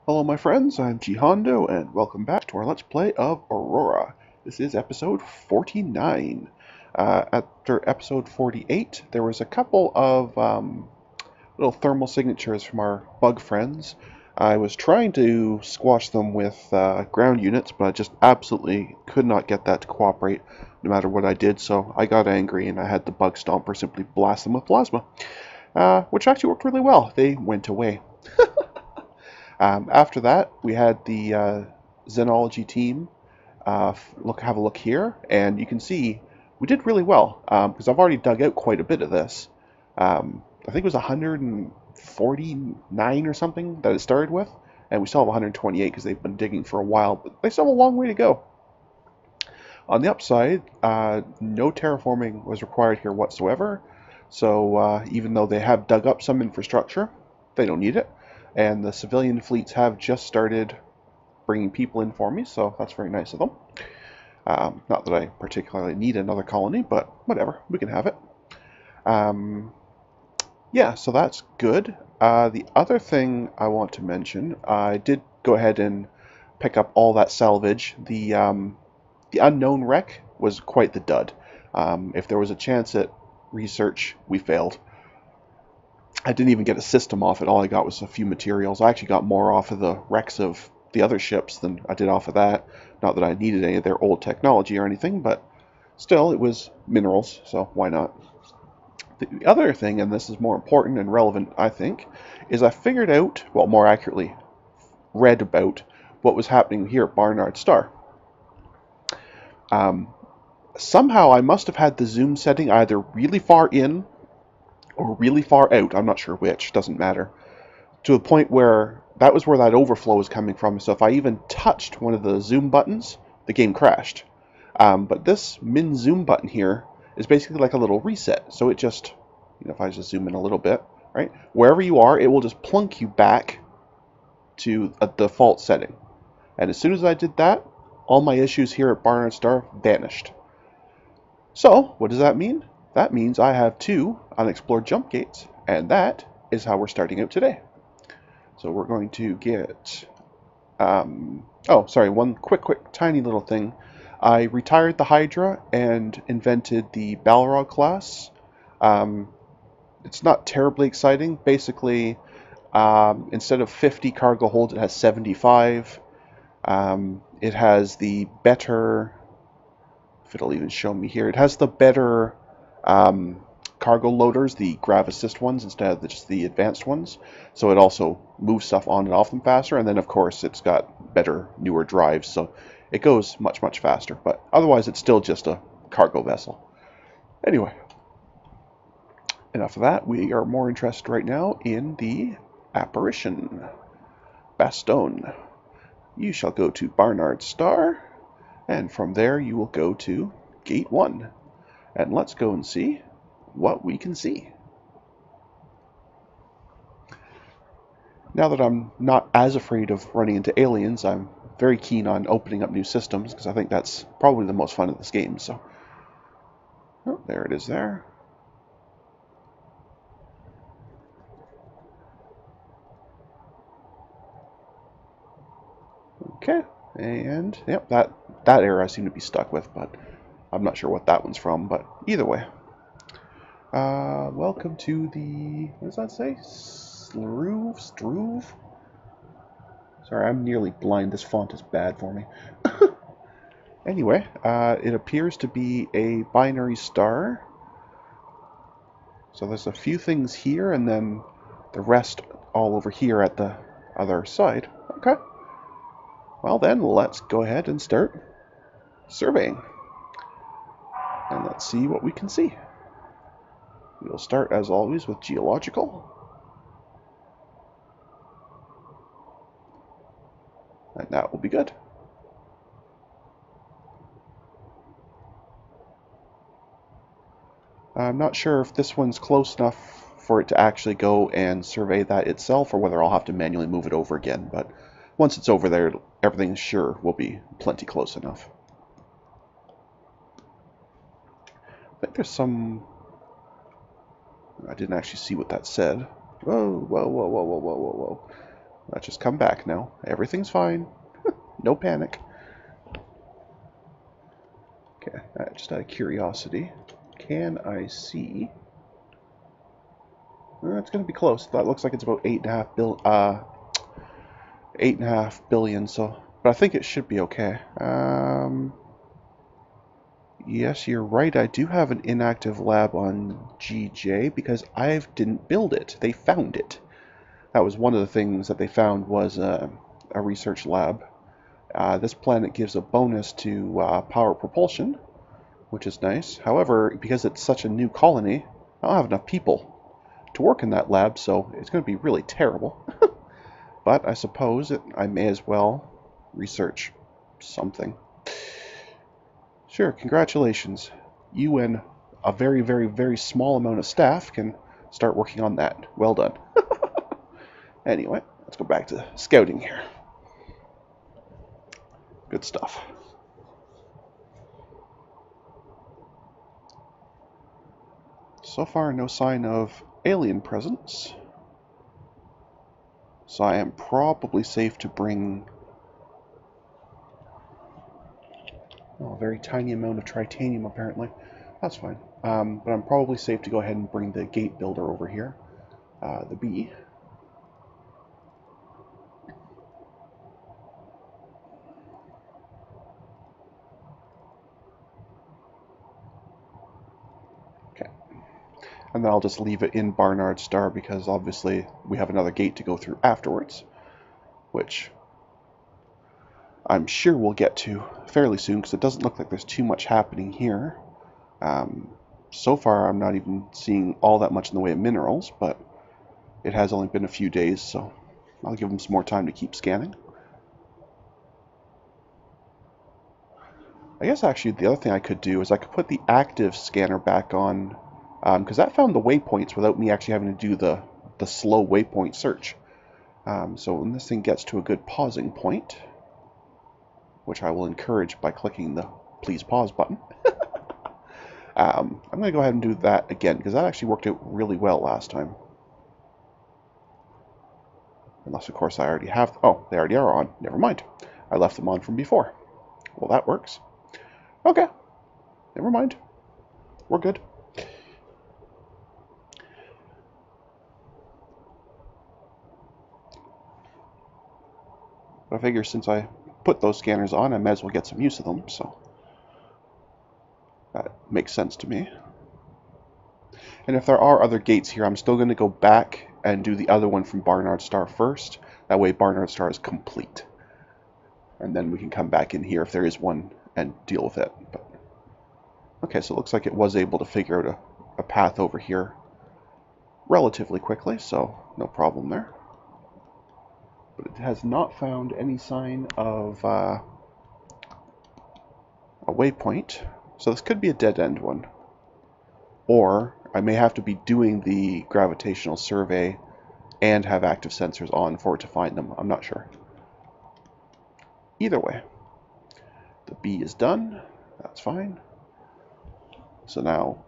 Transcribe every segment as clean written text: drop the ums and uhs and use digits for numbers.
Hello my friends, I'm G Hondo and welcome back to our Let's Play of Aurora. This is episode 49. After episode 48, there was a couple of little thermal signatures from our bug friends. I was trying to squash them with ground units, but I just absolutely could not get that to cooperate no matter what I did, so I got angry and I had the bug stomper simply blast them with plasma, which actually worked really well. They went away. After that, we had the Xenology team have a look here, and you can see we did really well because I've already dug out quite a bit of this. I think it was 149 or something that it started with, and we still have 128 because they've been digging for a while, but they still have a long way to go. On the upside, no terraforming was required here whatsoever, so even though they have dug up some infrastructure, they don't need it. And the civilian fleets have just started bringing people in for me, so that's very nice of them. Not that I particularly need another colony, but whatever, we can have it. Yeah, so that's good. The other thing I want to mention, I did go ahead and pick up all that salvage. The unknown wreck was quite the dud. If there was a chance at research, we failed. I didn't even get a system off it. All I got was a few materials. I actually got more off of the wrecks of the other ships than I did off of that. Not that I needed any of their old technology or anything, but still, it was minerals, so why not? The other thing, and this is more important and relevant, I think, is I figured out, well, more accurately, read about what was happening here at Barnard Star. Somehow I must have had the zoom setting either really far in or really far out, I'm not sure which, doesn't matter, to a point where that was where that overflow was coming from. So if I even touched one of the zoom buttons, the game crashed. But this min zoom button here is basically like a little reset. So it just, if I just zoom in a little bit, right, wherever you are, it will just plunk you back to a default setting. And as soon as I did that, all my issues here at Barnard Star vanished. So what does that mean? That means I have 2 unexplored jump gates, and that is how we're starting out today. So we're going to get, oh, sorry, one quick, tiny little thing. I retired the Hydra and invented the Balrog class. It's not terribly exciting. Basically, instead of 50 cargo holds, it has 75. It has the better, if it'll even show me here, it has the better cargo loaders, the grav assist ones instead of just the advanced ones, so it also moves stuff on and off them faster. And then of course it's got better, newer drives, so it goes much faster, but otherwise it's still just a cargo vessel. Anyway, enough of that. We are more interested right now in the apparition. Baston. You shall go to Barnard Star, and from there you will go to Gate 1. And let's go and see what we can see. Now that I'm not as afraid of running into aliens, I'm very keen on opening up new systems, because I think that's probably the most fun of this game. So, oh, there it is there. Okay, and yep, that error I seem to be stuck with, but I'm not sure what that one's from, but either way. Welcome to the, what does that say? Struve? Sorry, I'm nearly blind. This font is bad for me. Anyway, it appears to be a binary star. So there's a few things here, and then the rest all over here at the other side. Okay. Well then, let's go ahead and start surveying. And let's see what we can see. We'll start, as always, with geological. And that will be good. I'm not sure if this one's close enough for it to actually go and survey that itself, or whether I'll have to manually move it over again, but once it's over there, everything sure will be plenty close enough. I think there's some... I didn't actually see what that said. Whoa. Let's just come back now. Everything's fine. No panic. Okay, just out of curiosity, can I see? It's going to be close. That looks like it's about 8.5 billion. So, but I think it should be okay. Yes, you're right. I do have an inactive lab on GJ because I didn't build it. They found it. That was one of the things that they found was a research lab. This planet gives a bonus to power propulsion, which is nice. However, because it's such a new colony, I don't have enough people to work in that lab, so it's going to be really terrible. But I suppose I may as well research something. Sure, congratulations. You and a very, very, very small amount of staff can start working on that. Well done. Anyway, let's go back to scouting here. Good stuff. So far, no sign of alien presence. So I am probably safe to bring a very tiny amount of titanium, apparently. That's fine. But I'm probably safe to go ahead and bring the gate builder over here. The bee. Okay. And then I'll just leave it in Barnard Star because obviously we have another gate to go through afterwards, which I'm sure we'll get to fairly soon because it doesn't look like there's too much happening here. So far, I'm not even seeing all that much in the way of minerals, but it has only been a few days, so I'll give them some more time to keep scanning. I guess actually the other thing I could do is I could put the active scanner back on, because that found the waypoints without me actually having to do the slow waypoint search. So when this thing gets to a good pausing point, which I will encourage by clicking the please pause button, I'm going to go ahead and do that again, because that actually worked out really well last time. Unless, of course, I already have... Oh, they already are on. Never mind. I left them on from before. Well, that works. Okay. Never mind. We're good. But I figure since I put those scanners on, I might as well get some use of them, so... That makes sense to me. And if there are other gates here, I'm still going to go back and do the other one from Barnard Star first. That way Barnard Star is complete. And then we can come back in here if there is one and deal with it. But, okay, so it looks like it was able to figure out a path over here relatively quickly, so no problem there. But it has not found any sign of a waypoint. So this could be a dead-end one. Or I may have to be doing the gravitational survey and have active sensors on for it to find them. I'm not sure. Either way, the bee is done. That's fine. So now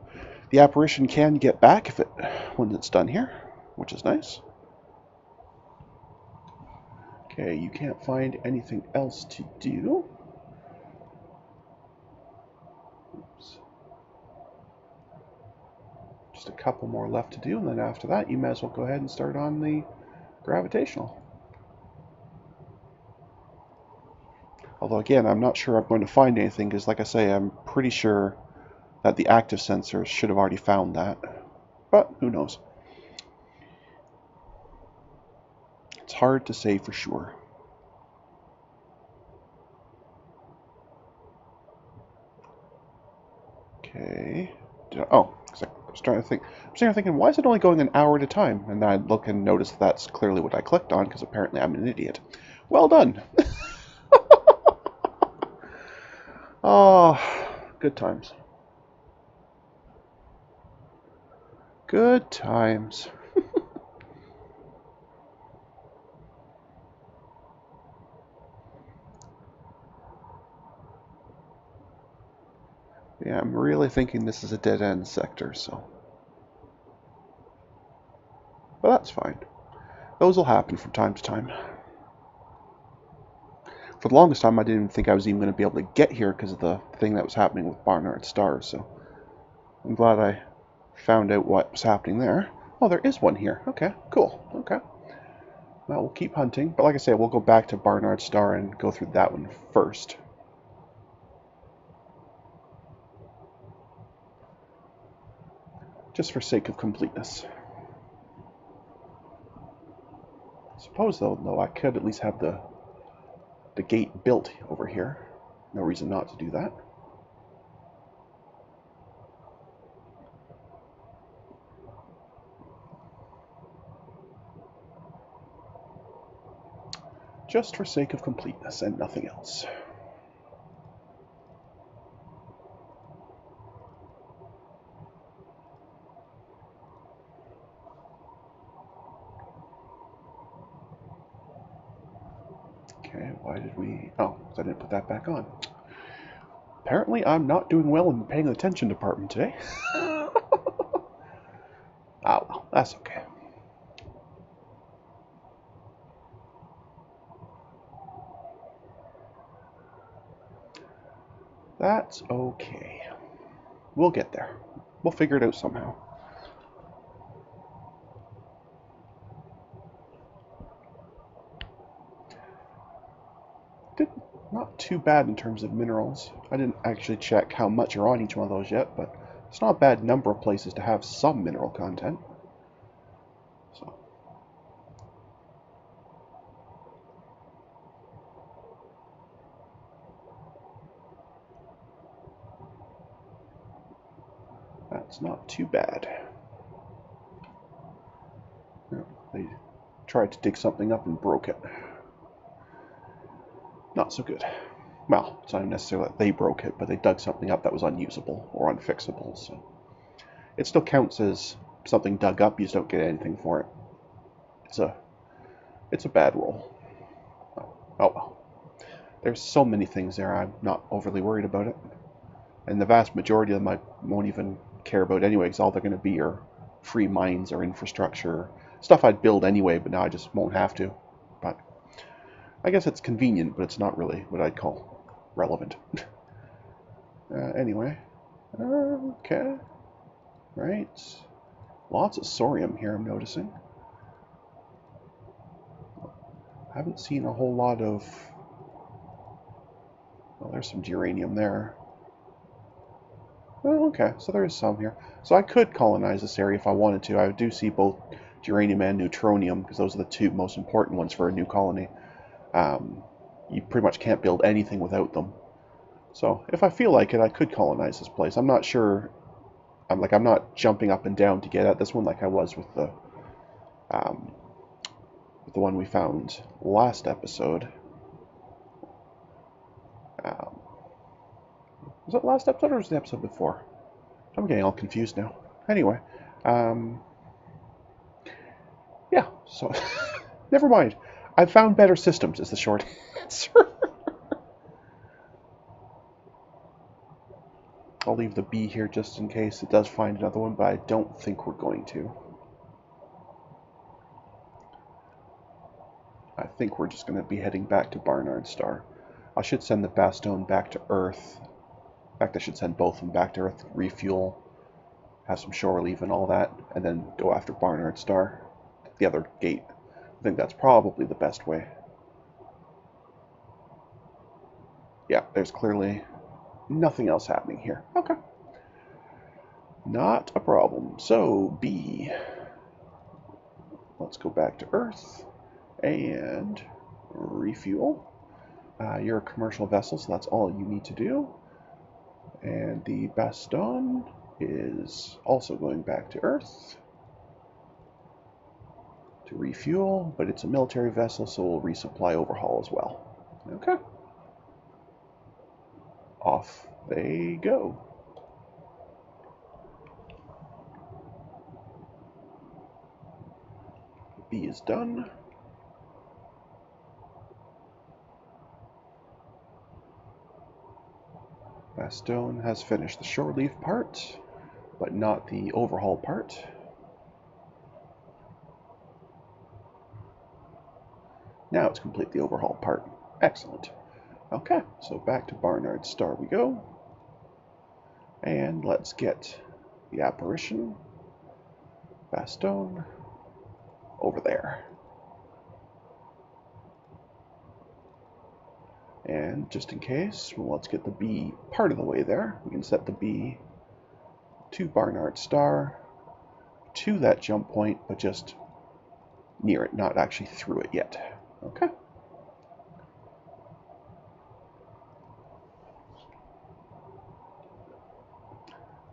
the apparition can get back when it's done here, which is nice. Okay, you can't find anything else to do. Oops. Just a couple more left to do, and then after that, you might as well go ahead and start on the gravitational. Although, again, I'm not sure I'm going to find anything, because, like I say, I'm pretty sure that the active sensors should have already found that. But, who knows? It's hard to say for sure. Okay. Oh, I was trying to think. I'm sitting here thinking, why is it only going an hour at a time? And then I look and notice that's clearly what I clicked on, because apparently I'm an idiot. Well done. Oh, good times. Good times. Yeah, I'm really thinking this is a dead-end sector, so... But that's fine. Those will happen from time to time. For the longest time, I didn't even think I was even going to be able to get here because of the thing that was happening with Barnard stars, so I'm glad I found out what was happening there. Oh, there is one here. Okay, cool. Okay. Well, we'll keep hunting, but like I say, we'll go back to Barnard star and go through that one first. Just for sake of completeness. I suppose, though, I could at least have the gate built over here. No reason not to do that. Just for sake of completeness and nothing else. Okay, why did we... Oh, because I didn't put that back on. Apparently, I'm not doing well in the paying attention department today. Ah, well, that's okay. That's okay. We'll get there. We'll figure it out somehow. Not too bad in terms of minerals. I didn't actually check how much are on each one of those yet, but it's not a bad number of places to have some mineral content. So. That's not too bad. They tried to dig something up and broke it. Not so good. Well, it's not necessarily that they broke it, but they dug something up that was unusable or unfixable, so it still counts as something dug up. You just don't get anything for it. It's a bad roll. Oh well. There's so many things there, I'm not overly worried about it. And the vast majority of them I won't even care about anyway, because all they're going to be are free mines or infrastructure. Stuff I'd build anyway, but now I just won't have to. But I guess it's convenient, but it's not really what I'd call relevant. Anyway. Okay. Right. Lots of sorium here, I'm noticing. I haven't seen a whole lot of... Well, there's some geranium there. Oh, okay, so there is some here. So I could colonize this area if I wanted to. I do see both geranium and neutronium, because those are the two most important ones for a new colony. You pretty much can't build anything without them. So if I feel like it, I could colonize this place. I'm not sure. I'm not jumping up and down to get at this one like I was with the one we found last episode. Was it last episode or was it the episode before? I'm getting all confused now. Anyway, yeah, so never mind. I've found better systems is the short answer. I'll leave the B here just in case it does find another one, but I don't think we're going to. I think we're just going to be heading back to Barnard Star. I should send the Bastone back to Earth. In fact, I should send both of them back to Earth, refuel, have some shore leave and all that, and then go after Barnard Star, the other gate. I think that's probably the best way. Yeah, there's clearly nothing else happening here. Okay. Not a problem. So, B. Let's go back to Earth and refuel. You're a commercial vessel, so that's all you need to do. And the Baston is also going back to Earth to refuel, but it's a military vessel, so we'll resupply overhaul as well. Okay. Off they go. B is done. Bastone has finished the shore leave part, but not the overhaul part. Now it's completely overhauled part. Excellent. Okay, so back to Barnard Star we go. And let's get the apparition, Bastone, over there. And just in case, well, let's get the B part of the way there. We can set the B to Barnard Star, to that jump point, but just near it, not actually through it yet. Okay.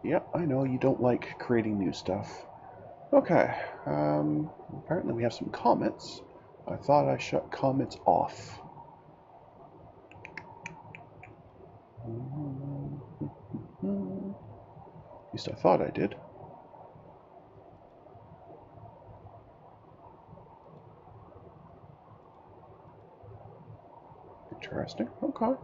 Yep, I know you don't like creating new stuff. Okay, apparently we have some comments. I thought I shut comments off. At least I thought I did. Interesting. Okay.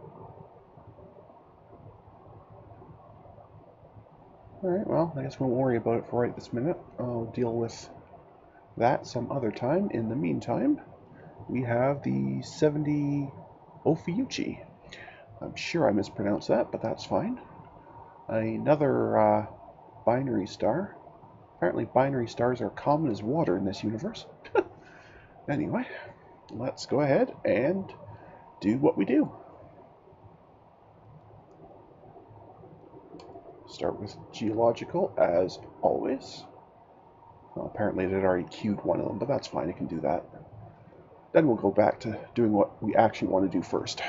Alright, well, I guess we won't worry about it for right this minute. I'll deal with that some other time. In the meantime, we have the 70 Ophiuchi. I'm sure I mispronounced that, but that's fine. Another binary star. Apparently binary stars are common as water in this universe. Anyway, let's go ahead and do what we do. Start with geological, as always. Well, apparently it had already queued one of them, but that's fine, it can do that. Then we'll go back to doing what we actually want to do first.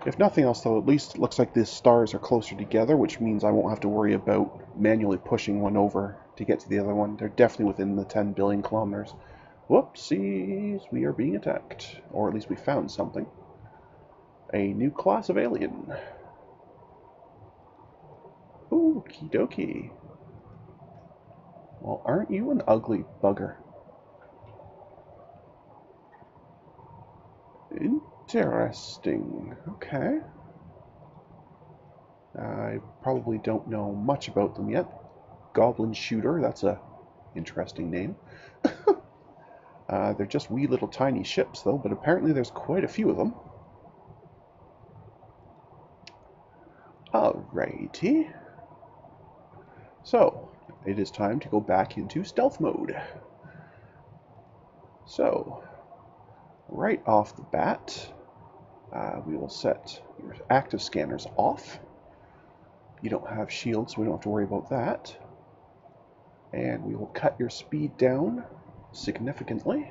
If nothing else, though, at least it looks like the stars are closer together, which means I won't have to worry about manually pushing one over to get to the other one. They're definitely within the 10 billion kilometers. Whoopsies, we are being attacked. Or at least we found something. A new class of alien. Okie dokie. Well, aren't you an ugly bugger? Interesting. Okay. I probably don't know much about them yet. Goblin Shooter, that's a interesting name. They're just wee little tiny ships, though, but apparently there's quite a few of them. Alrighty. So, it is time to go back into stealth mode. So, right off the bat, we will set your active scanners off. You don't have shields, so we don't have to worry about that. And we will cut your speed down significantly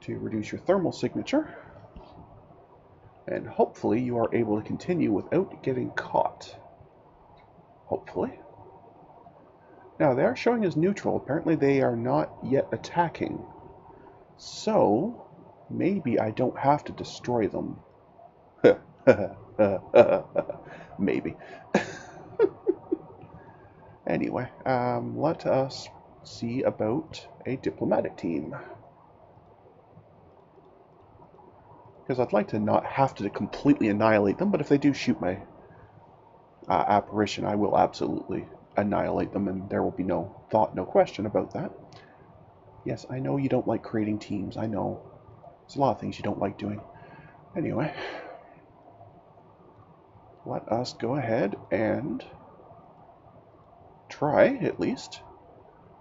to reduce your thermal signature. And hopefully you are able to continue without getting caught. Hopefully. Now, they are showing as neutral. Apparently they are not yet attacking. So, maybe I don't have to destroy them. Maybe. Anyway, let us see about a diplomatic team. Because I'd like to not have to completely annihilate them, but if they do shoot my apparition, I will absolutely annihilate them, and there will be no thought, no question about that. Yes, I know you don't like creating teams, I know. There's a lot of things you don't like doing. Anyway, let us go ahead and try, at least,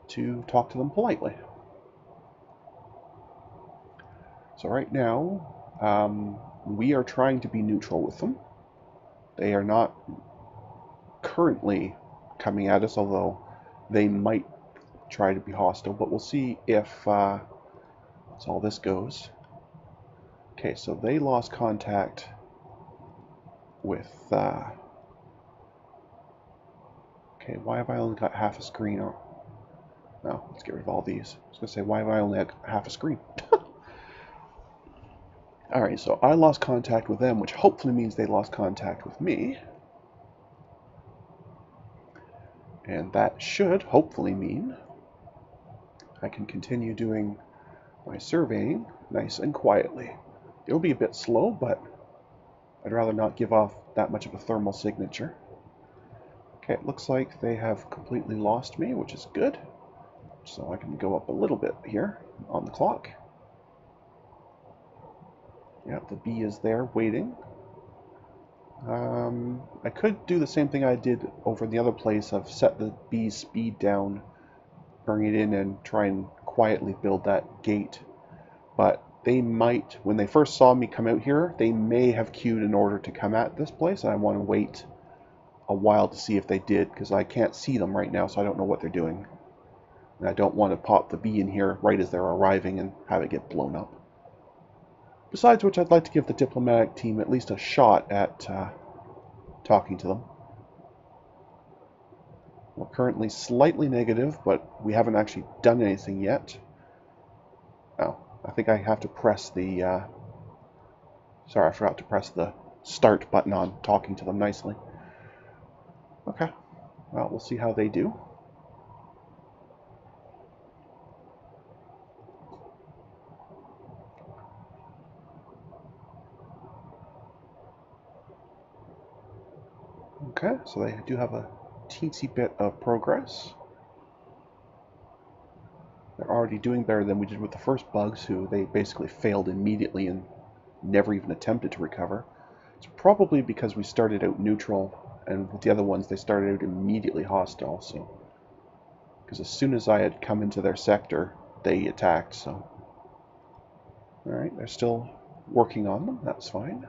to talk to them politely. So right now, we are trying to be neutral with them. They are not currently coming at us, although they might try to be hostile, but we'll see if that's all this goes. Okay, so they lost contact with okay, why have I only got half a screen on? No, let's get rid of all these. I was gonna say, why have I only got half a screen? Alright, so I lost contact with them, which hopefully means they lost contact with me. And that should hopefully mean I can continue doing my surveying nice and quietly. It'll be a bit slow, but I'd rather not give off that much of a thermal signature. Okay, it looks like they have completely lost me, which is good. So I can go up a little bit here on the clock. Yeah, the bee is there waiting. I could do the same thing I did over in the other place of set the bee's speed down, bring it in, and try and quietly build that gate. But they might, when they first saw me come out here, they may have queued in order to come at this place, and I want to wait a while to see if they did, because I can't see them right now, so I don't know what they're doing. And I don't want to pop the bee in here right as they're arriving and have it get blown up. Besides which, I'd like to give the diplomatic team at least a shot at talking to them. We're currently slightly negative, but we haven't actually done anything yet. Oh, I think I have to press the... sorry, I forgot to press the start button on talking to them nicely. Okay, well, we'll see how they do. Okay, so they do have a teensy bit of progress. They're already doing better than we did with the first bugs, who they basically failed immediately and never even attempted to recover. It's probably because we started out neutral, and with the other ones they started out immediately hostile, so... Because as soon as I had come into their sector, they attacked, so... Alright, they're still working on them, that's fine.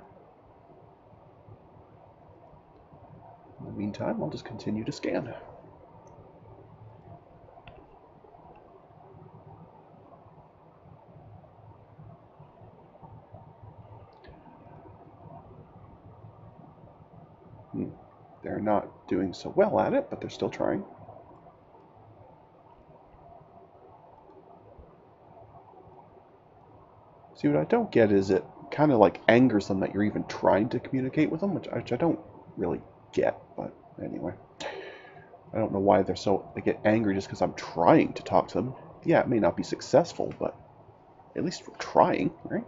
In the meantime, I'll just continue to scan. They're not doing so well at it, but they're still trying. See, what I don't get is it kind of like angers them that you're even trying to communicate with them, which I don't really get, but anyway. I don't know why they get angry just because I'm trying to talk to them. Yeah, it may not be successful, but at least we're trying, right?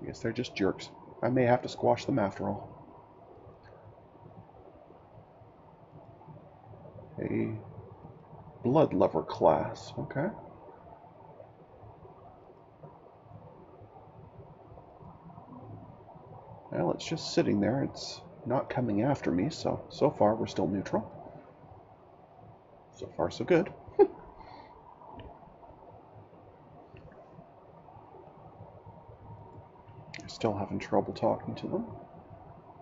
I guess they're just jerks. I may have to squash them after all. A blood lover class, okay. Well, it's just sitting there. It's not coming after me, so far we're still neutral. So far, so good. Still having trouble talking to them.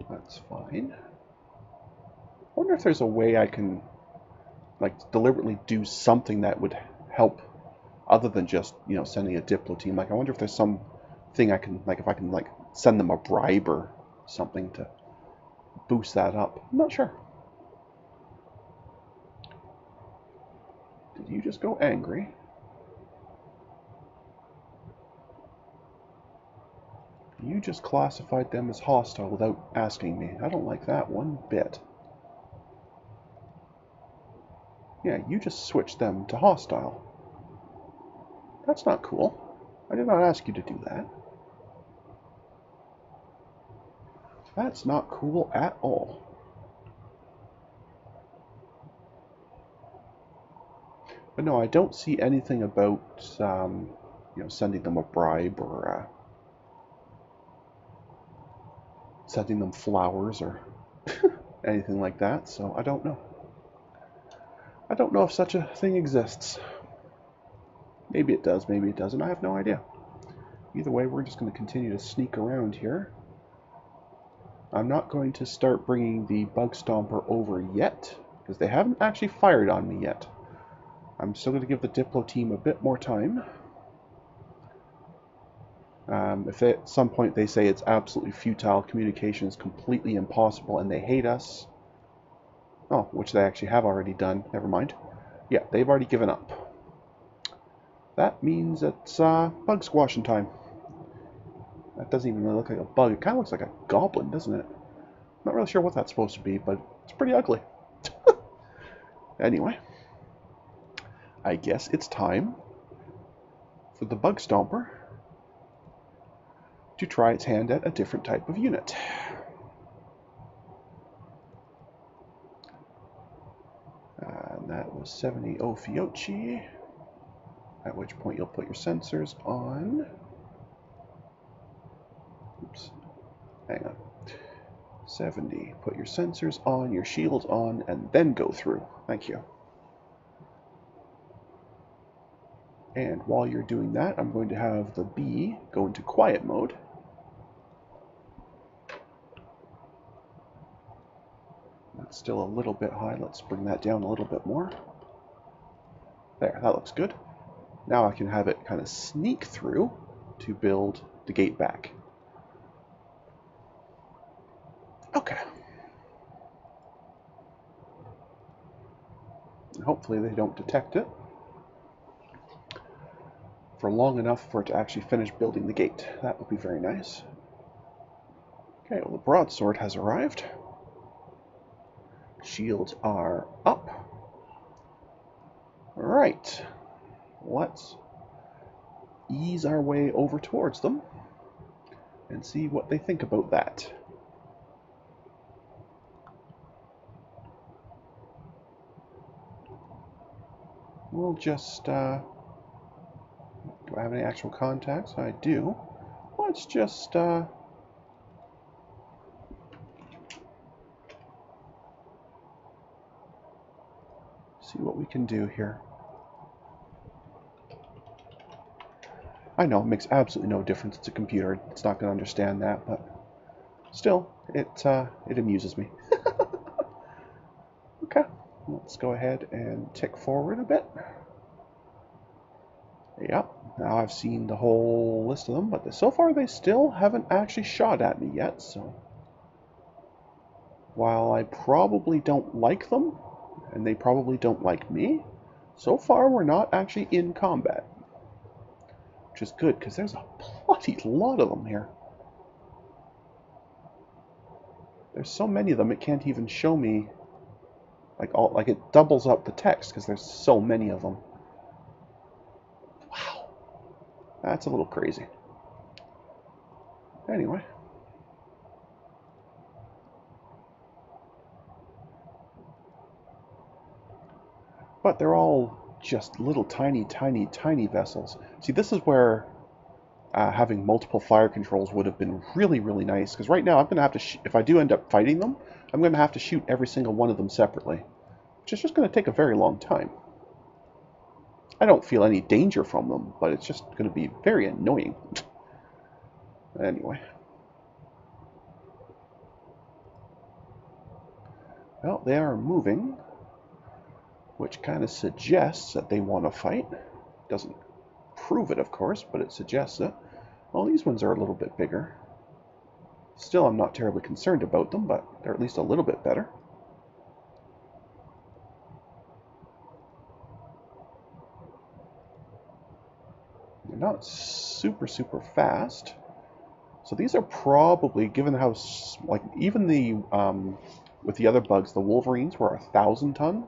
That's fine. I wonder if there's a way I can, like, deliberately do something that would help, other than just, you know, sending a Diplo team. Like, I wonder if there's some thing I can, like, if I can, like, send them a bribe or something to boost that up. I'm not sure. Did you just go angry? You just classified them as hostile without asking me. I don't like that one bit. Yeah, you just switched them to hostile. That's not cool. I did not ask you to do that. That's not cool at all. But no, I don't see anything about, you know, sending them a bribe or sending them flowers or anything like that, so I don't know. I don't know if such a thing exists. Maybe it does, maybe it doesn't. I have no idea. Either way, we're just going to continue to sneak around here. I'm not going to start bringing the Bug Stomper over yet, because they haven't actually fired on me yet. I'm still going to give the Diplo team a bit more time. If at some point they say it's absolutely futile, communication is completely impossible, and they hate us... Oh, which they actually have already done. Never mind. Yeah, they've already given up. That means it's bug squashing time. That doesn't even really look like a bug. It kind of looks like a goblin, doesn't it? Not really sure what that's supposed to be, but it's pretty ugly. Anyway, I guess it's time for the Bug Stomper to try its hand at a different type of unit. And that So 70 Ophiuchi, at which point you'll put your sensors on. Oops, hang on. 70, put your sensors on, your shields on, and then go through. Thank you. And while you're doing that, I'm going to have the B go into quiet mode. That's still a little bit high. Let's bring that down a little bit more. There, that looks good. Now I can have it kind of sneak through to build the gate back. Okay. And hopefully they don't detect it for long enough for it to actually finish building the gate. That would be very nice. Okay, well, the broadsword has arrived. Shields are up. Right. Let's ease our way over towards them and see what they think about that. We'll just, do I have any actual contacts? I do. Let's just, see what we can do here. I know, it makes absolutely no difference. It's a computer. It's not going to understand that, but still, it amuses me. Okay, let's go ahead and tick forward a bit. Yep, now I've seen the whole list of them, but so far they still haven't actually shot at me yet, so while I probably don't like them, and they probably don't like me, so far we're not actually in combat. Which is good, because there's a bloody lot of them here. There's so many of them, it can't even show me, like it doubles up the text, because there's so many of them. Wow. That's a little crazy. Anyway. But they're all just little tiny, tiny, tiny vessels. See, this is where having multiple fire controls would have been really, really nice. Because right now, I'm going to have to, if I do end up fighting them, I'm going to have to shoot every single one of them separately. Which is just going to take a very long time. I don't feel any danger from them, but it's just going to be very annoying. Anyway. Well, they are moving, which kind of suggests that they want to fight. Doesn't prove it, of course, but it suggests it. Well, these ones are a little bit bigger. Still, I'm not terribly concerned about them, but they're at least a little bit better. They're not super, super fast. So these are probably, given how, like, even the, with the other bugs, the Wolverines were 1,000 ton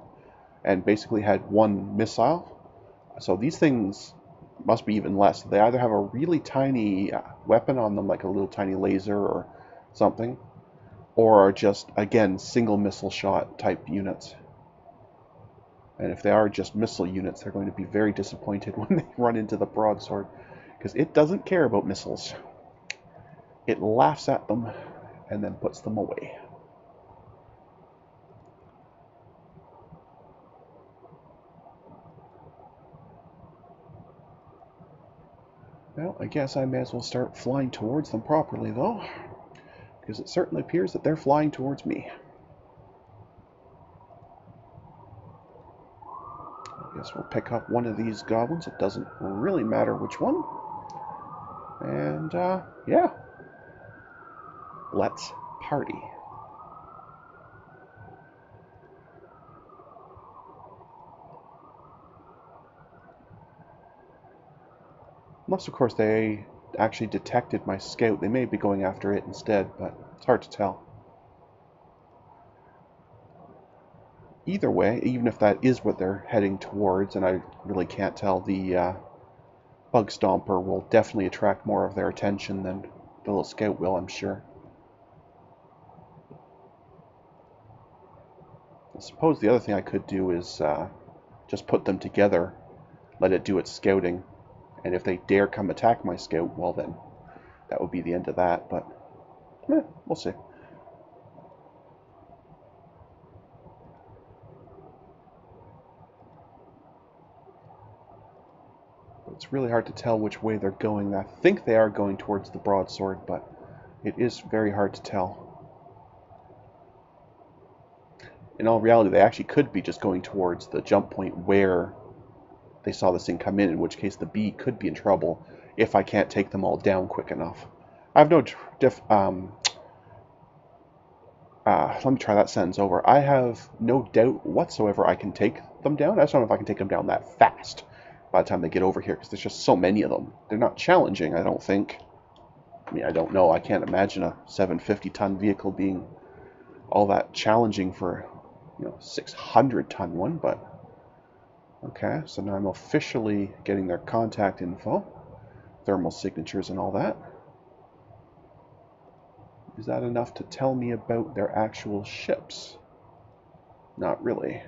and basically had one missile. So these things must be even less. They either have a really tiny weapon on them, like a little tiny laser or something, or are just, again, single missile shot type units. And if they are just missile units, they're going to be very disappointed when they run into the broadsword, because it doesn't care about missiles. It laughs at them and then puts them away. Well, I guess I may as well start flying towards them properly, though, because it certainly appears that they're flying towards me. I guess we'll pick up one of these goblins. It doesn't really matter which one. And, yeah. Let's party. Unless, of course, they actually detected my scout. They may be going after it instead, but it's hard to tell. Either way, even if that is what they're heading towards, and I really can't tell, the Bug Stomper will definitely attract more of their attention than the little scout will, I'm sure. I suppose the other thing I could do is just put them together, let it do its scouting, and if they dare come attack my scout, well then, that would be the end of that, but we'll see. It's really hard to tell which way they're going. I think they are going towards the broadsword, but it is very hard to tell. In all reality, they actually could be just going towards the jump point where they saw this thing come in which case the bee could be in trouble if I can't take them all down quick enough. I have no let me try that sentence over. I have no doubt whatsoever I can take them down. I just don't know if I can take them down that fast by the time they get over here, because there's just so many of them. They're not challenging, I don't think. I mean, I don't know. I can't imagine a 750-ton vehicle being all that challenging for, 600-ton one, but okay. So now I'm officially getting their contact info, thermal signatures and all that. Is that enough to tell me about their actual ships? Not really.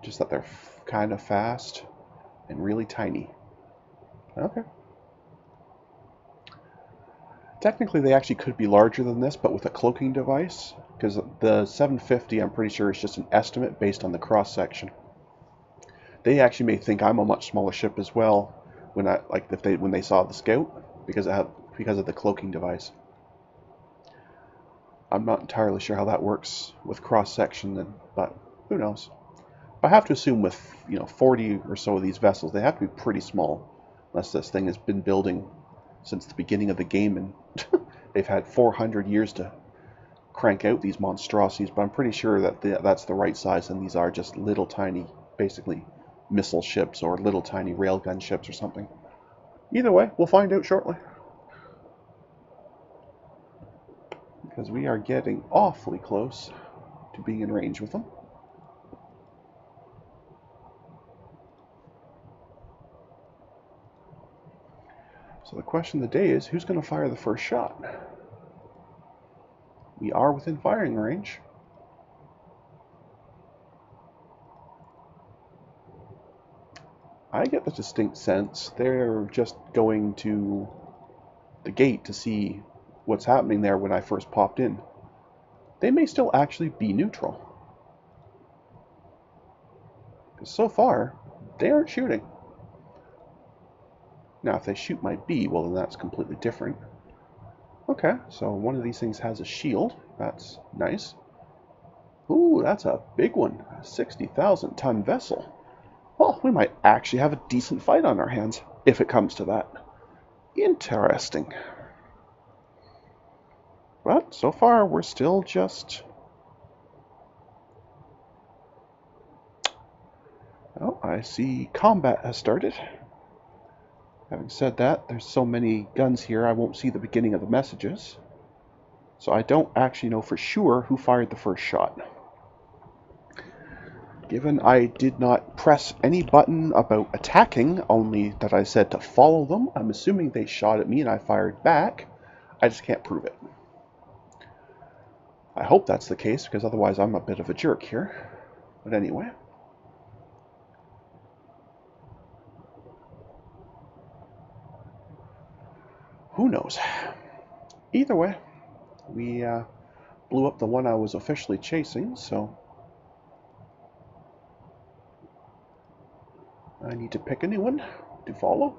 Just that they're kind of fast and really tiny. Okay. Technically, they actually could be larger than this, but with a cloaking device, because the 750, I'm pretty sure, is just an estimate based on the cross-section. They actually may think I'm a much smaller ship as well when they saw the scout, because of the cloaking device. I'm not entirely sure how that works with cross-section, but who knows. I have to assume with 40 or so of these vessels, they have to be pretty small, unless this thing has been building since the beginning of the game, and they've had 400 years to crank out these monstrosities. But I'm pretty sure that that's the right size, and these are just little tiny, basically missile ships or little tiny railgun ships or something. Either way, we'll find out shortly, because we are getting awfully close to being in range with them. So the question of the day is, who's going to fire the first shot? We are within firing range. I get the distinct sense they're just going to the gate to see what's happening there when I first popped in. They may still actually be neutral. Because so far, they aren't shooting. Now, if they shoot my bee, well, then that's completely different. Okay, so one of these things has a shield. That's nice. Ooh, that's a big one. A 60,000-ton vessel. Well, we might actually have a decent fight on our hands, if it comes to that. Interesting. But so far, we're still just... Oh, I see combat has started. Having said that, there's so many guns here, I won't see the beginning of the messages. So I don't actually know for sure who fired the first shot. Given I did not press any button about attacking, only that I said to follow them, I'm assuming they shot at me and I fired back. I just can't prove it. I hope that's the case, because otherwise I'm a bit of a jerk here. But anyway. Who knows? Either way, we blew up the one I was officially chasing, so I need to pick a new one to follow.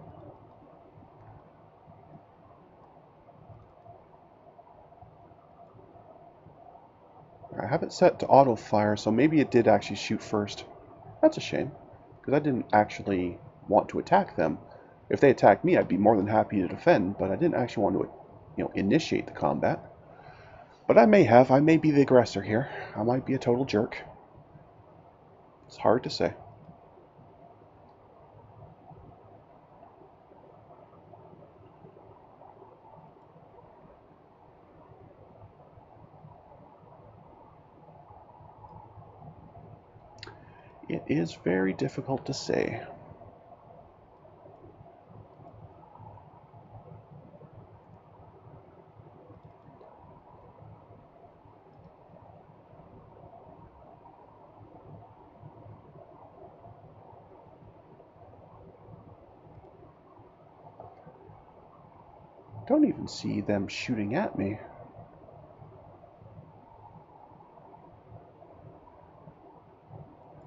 I have it set to auto fire, so maybe it did actually shoot first. That's a shame, because I didn't actually want to attack them. If they attacked me, I'd be more than happy to defend, but I didn't actually want to, initiate the combat. But I may be the aggressor here. I might be a total jerk. It's hard to say. It is very difficult to say. Don't even see them shooting at me.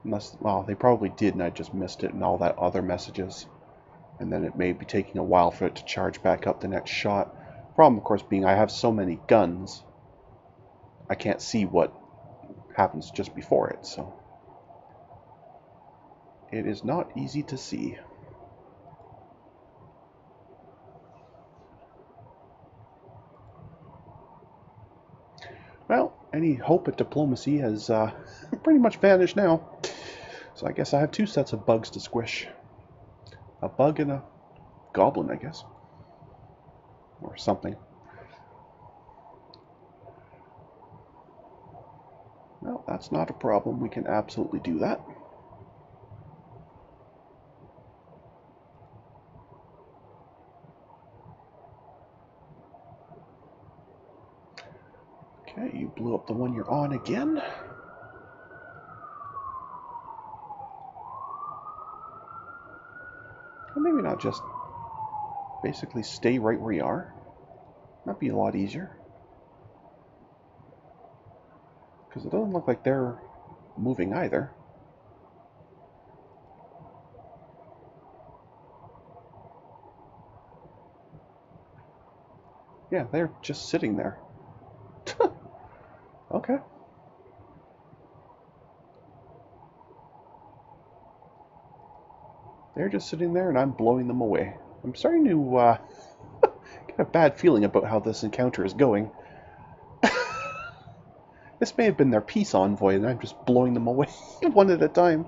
Unless, well, they probably did and I just missed it and all that other messages. And then it may be taking a while for it to charge back up the next shot. Problem, of course, being I have so many guns, I can't see what happens just before it, so it is not easy to see. Well, any hope at diplomacy has pretty much vanished now. So I guess I have two sets of bugs to squish. A bug and a goblin, I guess. Or something. Well, that's not a problem. We can absolutely do that. Okay, you blew up the one you're on again. Or maybe not just basically stay right where you are. Might be a lot easier. Because it doesn't look like they're moving either. Yeah, they're just sitting there. Okay. They're just sitting there and I'm blowing them away. I'm starting to get a bad feeling about how this encounter is going. This may have been their peace envoy and I'm just blowing them away one at a time.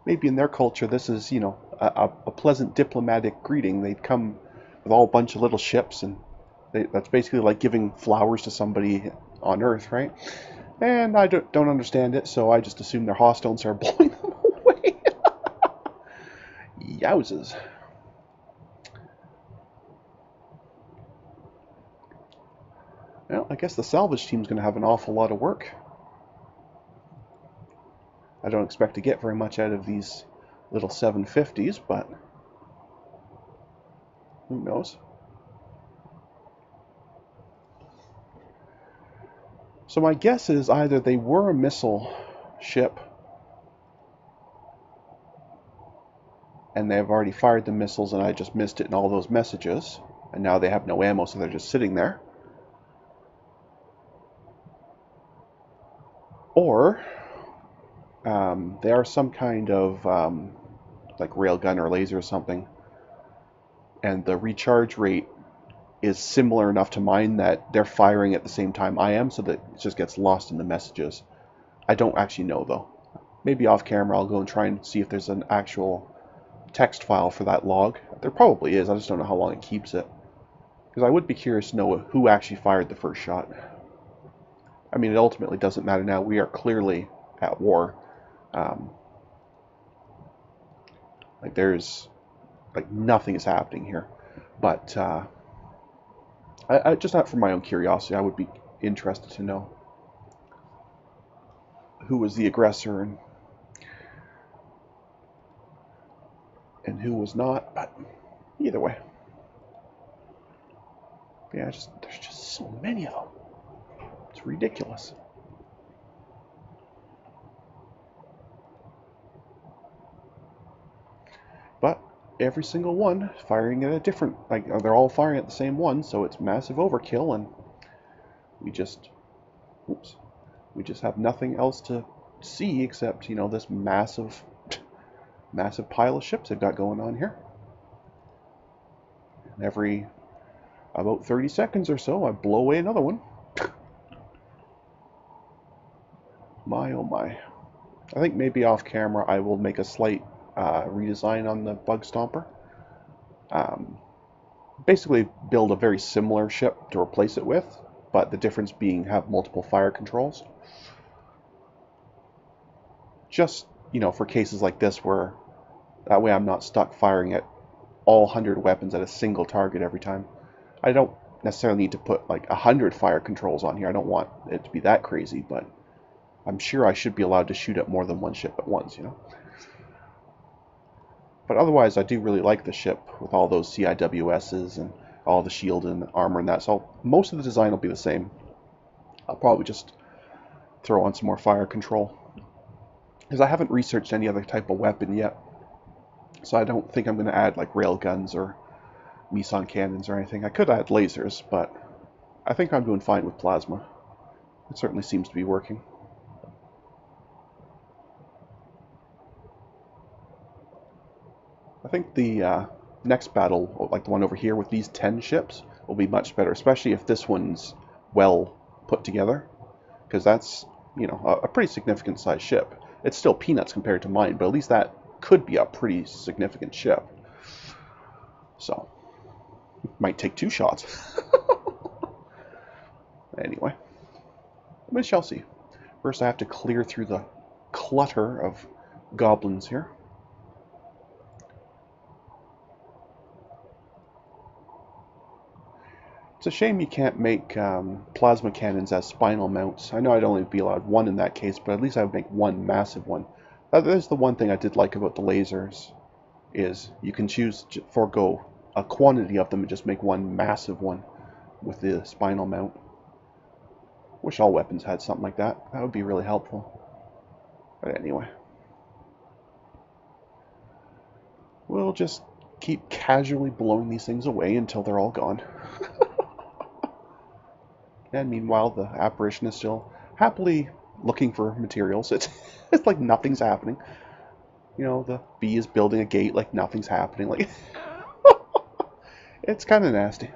Maybe in their culture this is, you know, a pleasant diplomatic greeting. They'd come with all a bunch of little ships and that's basically like giving flowers to somebody on Earth, right? And I don't understand it, so I just assume they're hostile and start blowing them away. Yowzers. Well, I guess the salvage team's going to have an awful lot of work. I don't expect to get very much out of these little 750s, but who knows? So my guess is either they were a missile ship and they've already fired the missiles and I just missed it in all those messages, and now they have no ammo, so they're just sitting there. Or they are some kind of like railgun or laser or something, and the recharge rate is similar enough to mine that they're firing at the same time I am, so that it just gets lost in the messages. I don't actually know, though. Maybe off camera I'll go and try and see if there's an actual text file for that log. There probably is, I just don't know how long it keeps it. Because I would be curious to know who actually fired the first shot. I mean, it ultimately doesn't matter now. We are clearly at war. Like there's like nothing is happening here. But I just not for my own curiosity, I would be interested to know who was the aggressor and who was not. But either way, yeah, there's just so many of them. It's ridiculous. But every single one firing at a different, like they're all firing at the same one, so it's massive overkill, and we just have nothing else to see except, you know, this massive pile of ships they've got going on here. And every about 30 seconds or so, I blow away another one. My oh my. I think maybe off camera I will make a slight redesign on the bug stomper. Basically build a very similar ship to replace it with, but the difference being have multiple fire controls. Just, you know, for cases like this where that way I'm not stuck firing at all 100 weapons at a single target every time. I don't necessarily need to put like 100 fire controls on here. I don't want it to be that crazy, but I'm sure I should be allowed to shoot at more than one ship at once, you know. But otherwise, I do really like the ship with all those CIWSs and all the shield and armor and that. So most of the design will be the same. I'll probably just throw on some more fire control, because I haven't researched any other type of weapon yet. So I don't think I'm going to add like railguns or Meson Cannons or anything. I could add lasers, but I think I'm doing fine with plasma. It certainly seems to be working. I think the next battle, like the one over here with these 10 ships, will be much better, especially if this one's well put together, because that's, you know, a pretty significant sized ship. It's still peanuts compared to mine, but at least that could be a pretty significant ship. So, might take 2 shots. Anyway, we shall see. First I have to clear through the clutter of goblins here. It's a shame you can't make plasma cannons as spinal mounts. I know I'd only be allowed 1 in that case, but at least I would make 1 massive one. That is the one thing I did like about the lasers, is you can choose to forego a quantity of them and just make 1 massive one with the spinal mount. Wish all weapons had something like that. That would be really helpful. But anyway, we'll just keep casually blowing these things away until they're all gone. And meanwhile, the apparition is still happily looking for materials. It's like nothing's happening. You know, the bee is building a gate like nothing's happening. Like, it's kind of nasty.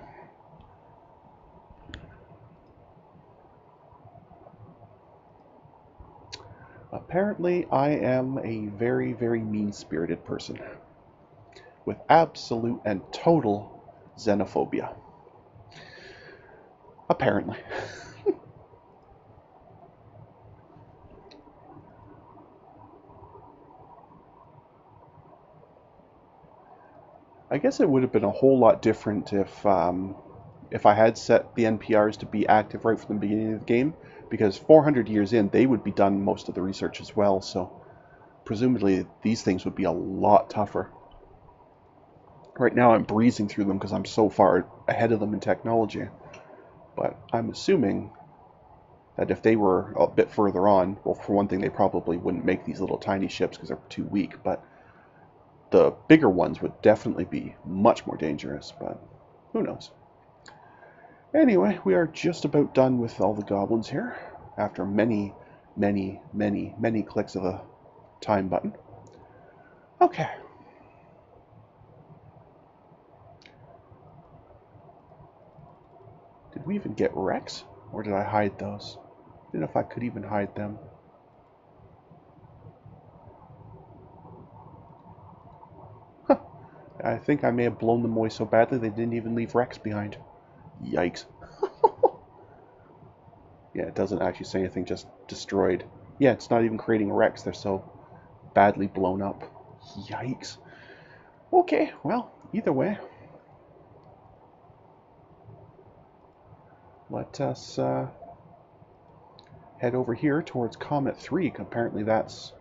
Apparently, I am a very, very mean-spirited person with absolute and total xenophobia. Apparently. I guess it would have been a whole lot different if I had set the NPRs to be active right from the beginning of the game, because 400 years in, they would be done most of the research as well, so presumably these things would be a lot tougher. Right now I'm breezing through them because I'm so far ahead of them in technology, but I'm assuming that if they were a bit further on, well, for one thing, they probably wouldn't make these little tiny ships because they're too weak, but the bigger ones would definitely be much more dangerous, but who knows. Anyway, we are just about done with all the goblins here, after many, many, many, many clicks of the time button. Okay. Did we even get wrecks? Or did I hide those? I don't know if I could even hide them. Huh. I think I may have blown them away so badly they didn't even leave wrecks behind. Yikes. Yeah, it doesn't actually say anything, just destroyed. Yeah, it's not even creating wrecks, they're so badly blown up. Yikes. Okay, well, either way. Let us head over here towards Comet 3. Apparently that's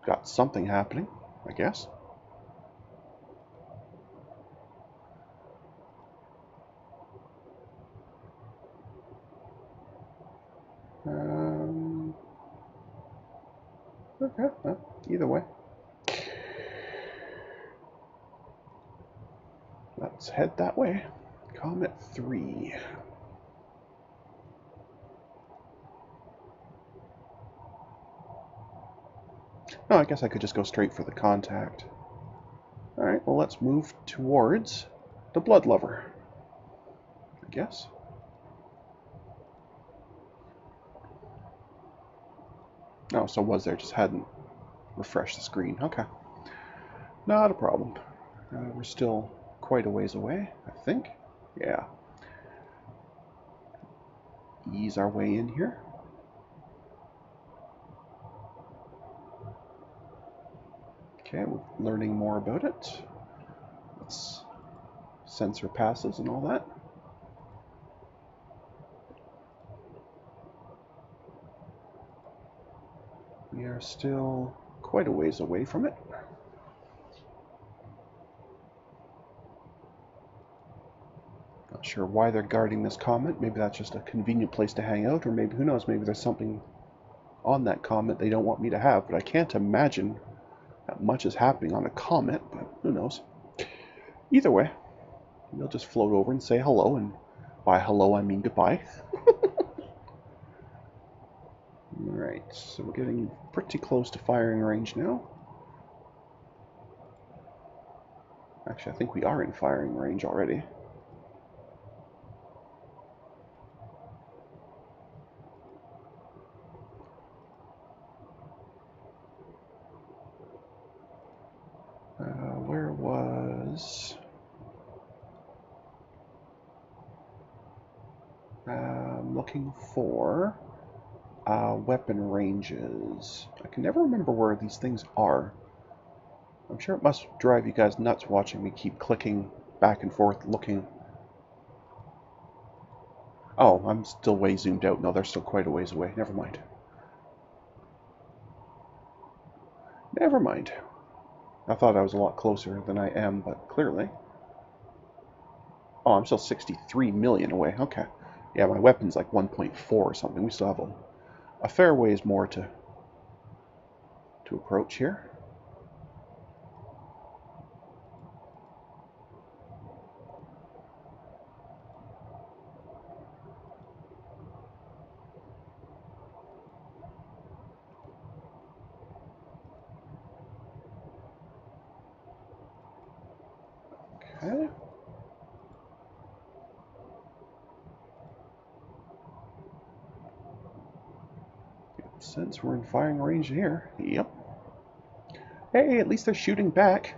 got something happening, I guess. Okay, either way. Let's head that way. Comet 3. Oh, I guess I could just go straight for the contact. Alright, well let's move towards the Blood Lover, I guess. Oh, so was there, just hadn't refreshed the screen. Okay. Not a problem. We're still quite a ways away, I think. Yeah. Ease our way in here. Okay, we're learning more about it. Let's sensor passes and all that. We are still quite a ways away from it. sure why they're guarding this comet. Maybe that's just a convenient place to hang out, or maybe, who knows, maybe there's something on that comet they don't want me to have, but I can't imagine that much is happening on a comet, but who knows. Either way, they'll just float over and say hello, and by hello I mean goodbye. Alright, so we're getting pretty close to firing range now. Actually, I think we are in firing range already. Where was... I'm looking for weapon ranges. I can never remember where these things are. I'm sure it must drive you guys nuts watching me keep clicking back and forth looking. Oh, I'm still way zoomed out. No, they're still quite a ways away. Never mind. Never mind. I thought I was a lot closer than I am, but clearly... Oh, I'm still 63 million away. Okay. Yeah, my weapon's like 1.4 or something. We still have a fair ways more to approach here. Okay. Since we're in firing range here. Yep. Hey, at least they're shooting back.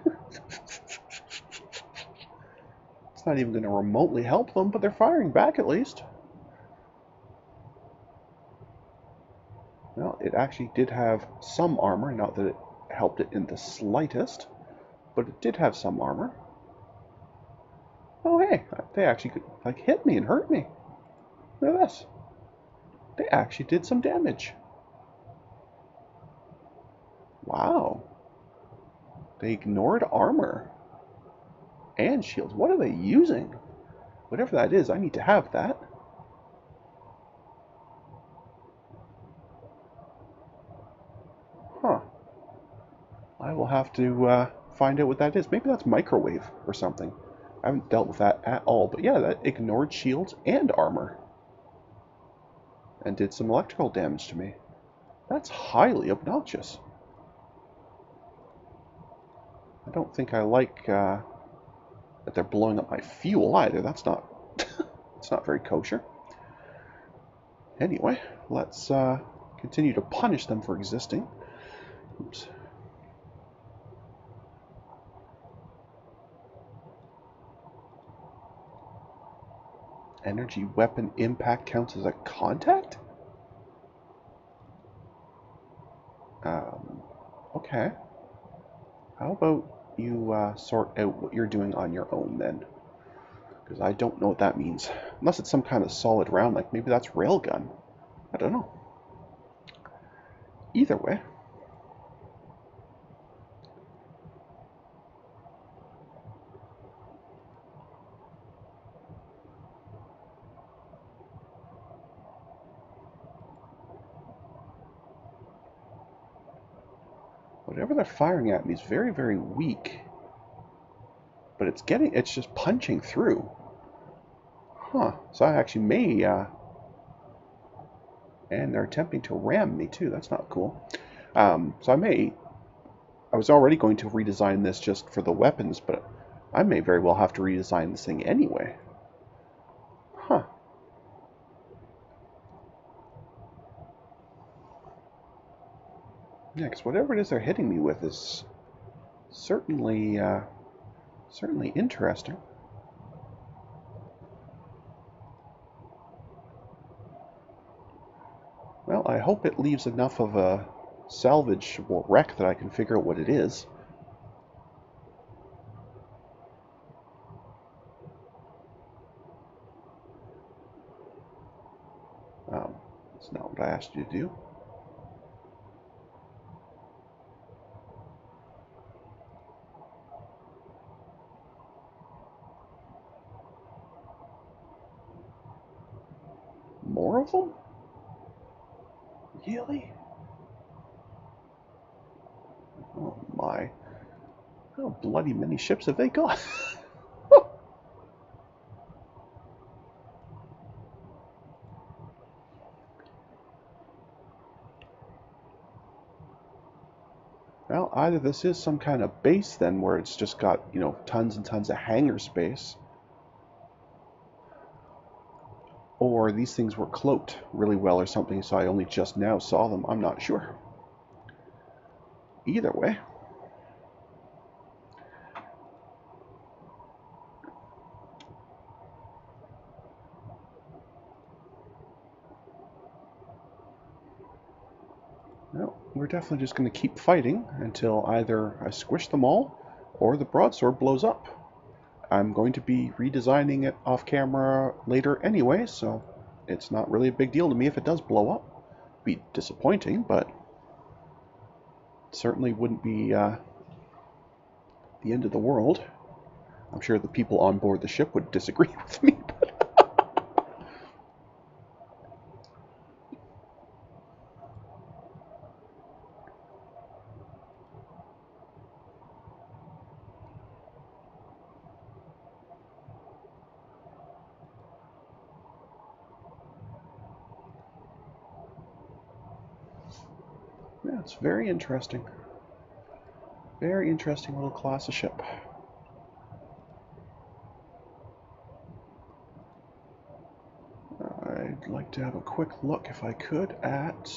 It's not even going to remotely help them, but they're firing back at least. Well, it actually did have some armor, not that it helped it in the slightest, but it did have some armor. Oh, hey, they actually could, like, hit me and hurt me. Look at this. They actually did some damage. Wow. They ignored armor and shields. What are they using? Whatever that is, I need to have that. Huh. I will have to find out what that is. Maybe that's microwave or something. I haven't dealt with that at all. But yeah, that ignored shields and armor. And did some electrical damage to me. That's highly obnoxious. I don't think I like that they're blowing up my fuel either. That's not... it's not very kosher. Anyway, let's continue to punish them for existing. Oops. Energy weapon impact counts as a contact? Okay. How about you sort out what you're doing on your own then? Because I don't know what that means. Unless it's some kind of solid round, like maybe that's railgun. I don't know. Either way. Whatever they're firing at me is very, very weak. But it's just punching through. Huh. So I actually may, and they're attempting to ram me too. That's not cool. So I was already going to redesign this just for the weapons, but I may very well have to redesign this thing anyway. Huh. Yeah, because whatever it is they're hitting me with is certainly, certainly interesting. Well, I hope it leaves enough of a salvageable wreck that I can figure out what it is. That's not what I asked you to do. more of them? Really? Oh my. How bloody many ships have they got? Well, either this is some kind of base then where it's just got, you know, tons and tons of hangar space, or these things were cloaked really well or something, so I only just now saw them. I'm not sure. Either way. Well, we're definitely just going to keep fighting until either I squish them all or the broadsword blows up. I'm going to be redesigning it off camera later anyway, so it's not really a big deal to me if it does blow up. Be disappointing, but certainly wouldn't be the end of the world. I'm sure the people on board the ship would disagree with me. Yeah, it's very interesting. Very interesting little class of ship. I'd like to have a quick look, if I could, at...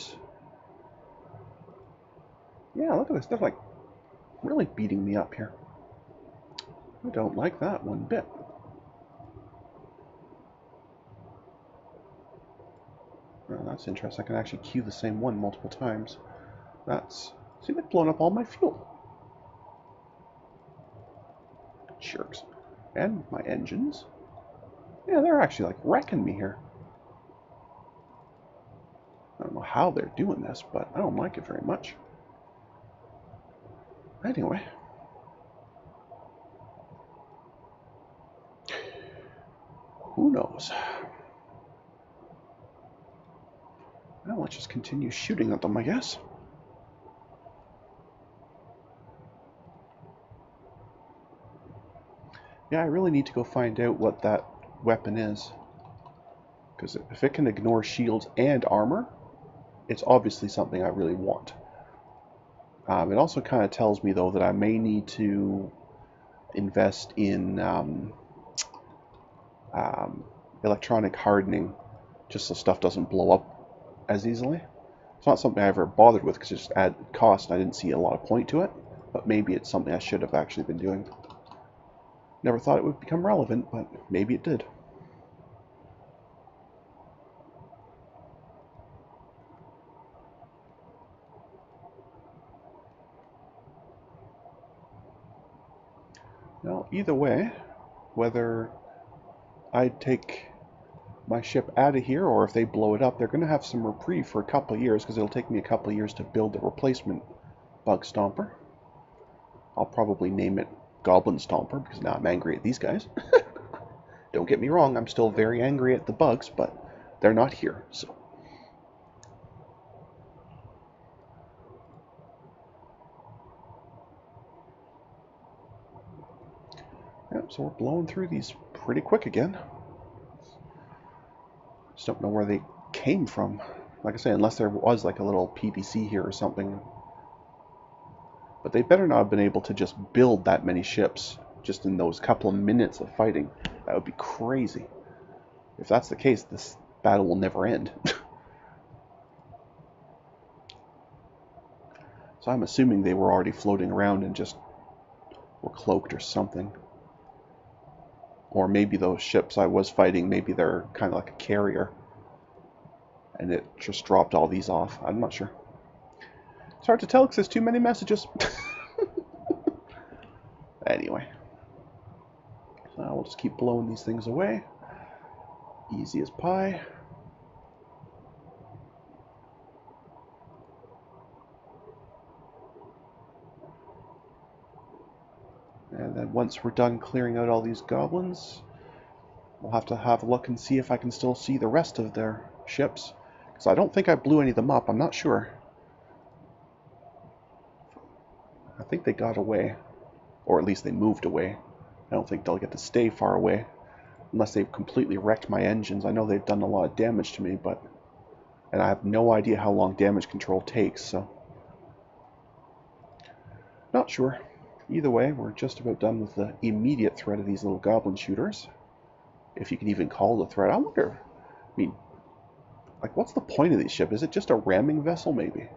Yeah, look at this. They're like really beating me up here. I don't like that one bit. Oh, that's interesting. I can actually queue the same one multiple times. That's... See, they've blown up all my fuel. Jerks. And my engines. Yeah, they're actually like wrecking me here. I don't know how they're doing this, but I don't like it very much. Anyway. Who knows? Well, let's just continue shooting at them, I guess. Yeah, I really need to go find out what that weapon is. Because if it can ignore shields and armor, it's obviously something I really want. It also kind of tells me, though, that I may need to invest in electronic hardening, just so stuff doesn't blow up as easily. It's not something I ever bothered with because it just added cost and I didn't see a lot of point to it, but maybe it's something I should have actually been doing. Never thought it would become relevant, but maybe it did. Now, either way, whether I take my ship out of here or if they blow it up, they're going to have some reprieve for a couple of years because it'll take me a couple of years to build the replacement bug stomper. I'll probably name it Goblin Stomper because now I'm angry at these guys. Don't get me wrong, I'm still very angry at the bugs, but they're not here, so. Yep, so we're blowing through these pretty quick again. Just don't know where they came from. Like I say, unless there was like a little PVC here or something. But they better not have been able to just build that many ships just in those couple of minutes of fighting. That would be crazy. If that's the case, this battle will never end. So I'm assuming they were already floating around and just were cloaked or something. Or maybe those ships I was fighting, maybe they're kind of like a carrier. And it just dropped all these off. I'm not sure. It's hard to tell because there's too many messages. Anyway. So we'll just keep blowing these things away. Easy as pie. And then once we're done clearing out all these goblins, we'll have to have a look and see if I can still see the rest of their ships. Because I don't think I blew any of them up. I'm not sure. I think they got away. Or at least they moved away. I don't think they'll get to stay far away. Unless they've completely wrecked my engines. I know they've done a lot of damage to me, but... And I have no idea how long damage control takes, so... Not sure. Either way, we're just about done with the immediate threat of these little goblin shooters. If you can even call it a threat. I wonder... I mean... Like, what's the point of these ships? Is it just a ramming vessel, maybe?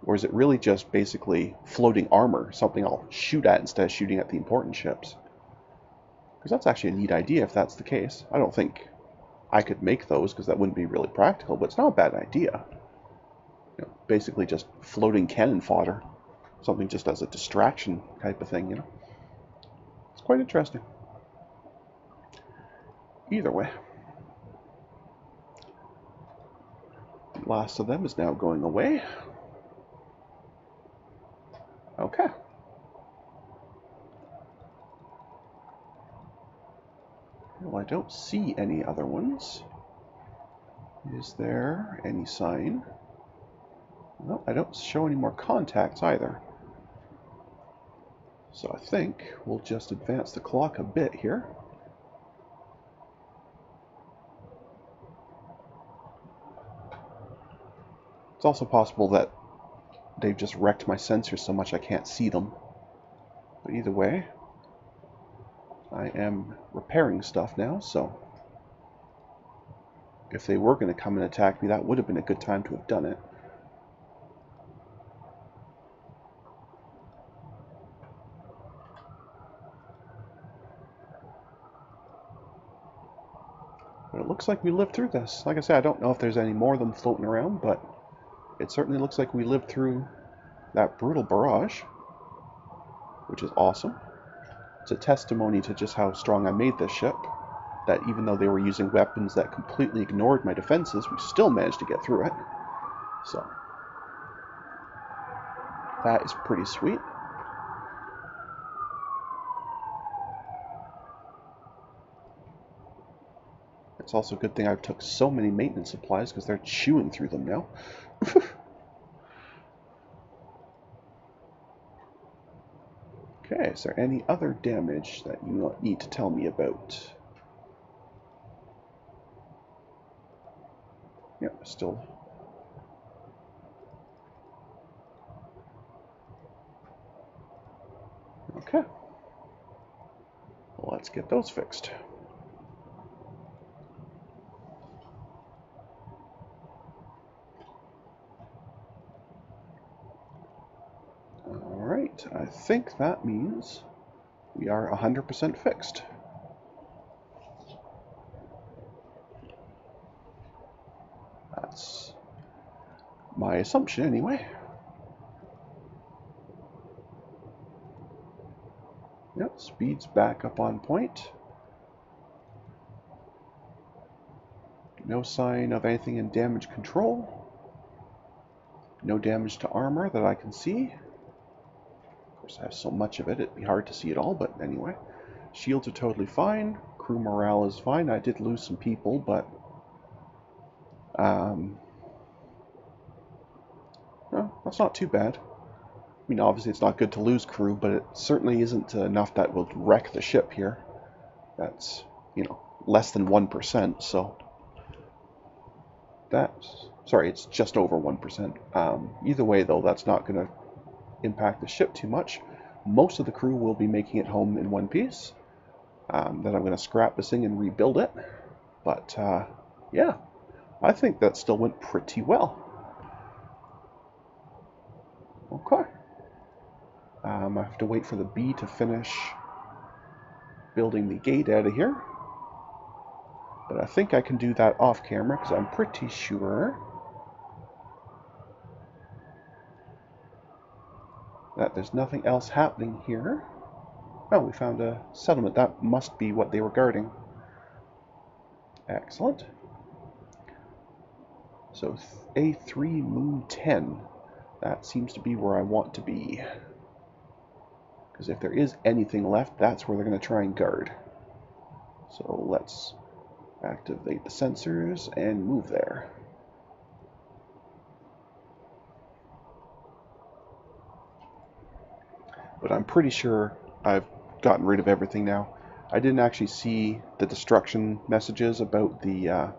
Or is it really just basically floating armor? Something I'll shoot at instead of shooting at the important ships? Because that's actually a neat idea if that's the case. I don't think I could make those because that wouldn't be really practical, but it's not a bad idea. You know, basically just floating cannon fodder. Something just as a distraction type of thing, you know. It's quite interesting. Either way. The last of them is now going away. Okay. Well, I don't see any other ones. Is there any sign? No, I don't show any more contacts either. So I think we'll just advance the clock a bit here. It's also possible that they've just wrecked my sensors so much I can't see them. But either way, I am repairing stuff now, so if they were going to come and attack me, that would have been a good time to have done it. But it looks like we lived through this. Like I said, I don't know if there's any more of them floating around, but it certainly looks like we lived through that brutal barrage, which is awesome. It's a testimony to just how strong I made this ship, that even though they were using weapons that completely ignored my defenses, we still managed to get through it. So, that is pretty sweet. It's also a good thing I took so many maintenance supplies, because they're chewing through them now. Okay, is there any other damage that you need to tell me about? Yep, still. Okay. Well, let's get those fixed. Alright, I think that means we are 100% fixed. That's my assumption anyway. Yep, speed's back up on point. No sign of anything in damage control. No damage to armor that I can see. Of course, I have so much of it, it'd be hard to see it all, but anyway. Shields are totally fine. Crew morale is fine. I did lose some people, but... no, that's not too bad. I mean, obviously it's not good to lose crew, but it certainly isn't enough that will wreck the ship here. That's, you know, less than 1%, so... That's... Sorry, it's just over 1%. Either way, though, that's not going to impact the ship too much. Most of the crew will be making it home in one piece. Then I'm going to scrap this thing and rebuild it. But, yeah, I think that still went pretty well. Okay. I have to wait for the bee to finish building the gate out of here. But I think I can do that off camera, because I'm pretty sure that there's nothing else happening here. Oh, we found a settlement. That must be what they were guarding. Excellent. So A3 Moon 10. That seems to be where I want to be. Because if there is anything left, that's where they're going to try and guard. So let's Activate the sensors and move there. But I'm pretty sure I've gotten rid of everything now. I didn't actually see the destruction messages about the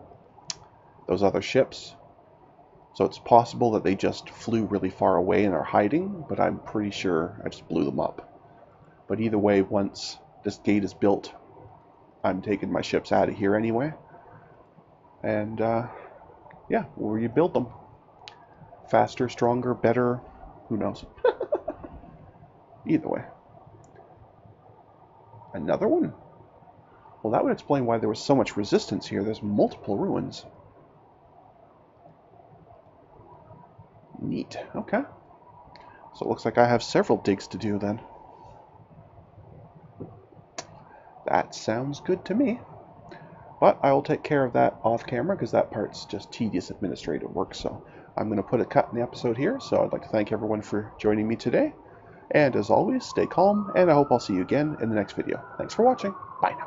those other ships. So it's possible that they just flew really far away and are hiding, but I'm pretty sure I just blew them up. But either way, once this gate is built, I'm taking my ships out of here anyway. And yeah, we'll rebuild them. Faster, stronger, better, who knows. Either way. Another one? Well, that would explain why there was so much resistance here. There's multiple ruins. Neat. Okay. So it looks like I have several digs to do then. That sounds good to me. But I will take care of that off camera because that part's just tedious administrative work. So I'm going to put a cut in the episode here. So I'd like to thank everyone for joining me today. And as always, stay calm, and I hope I'll see you again in the next video. Thanks for watching. Bye now.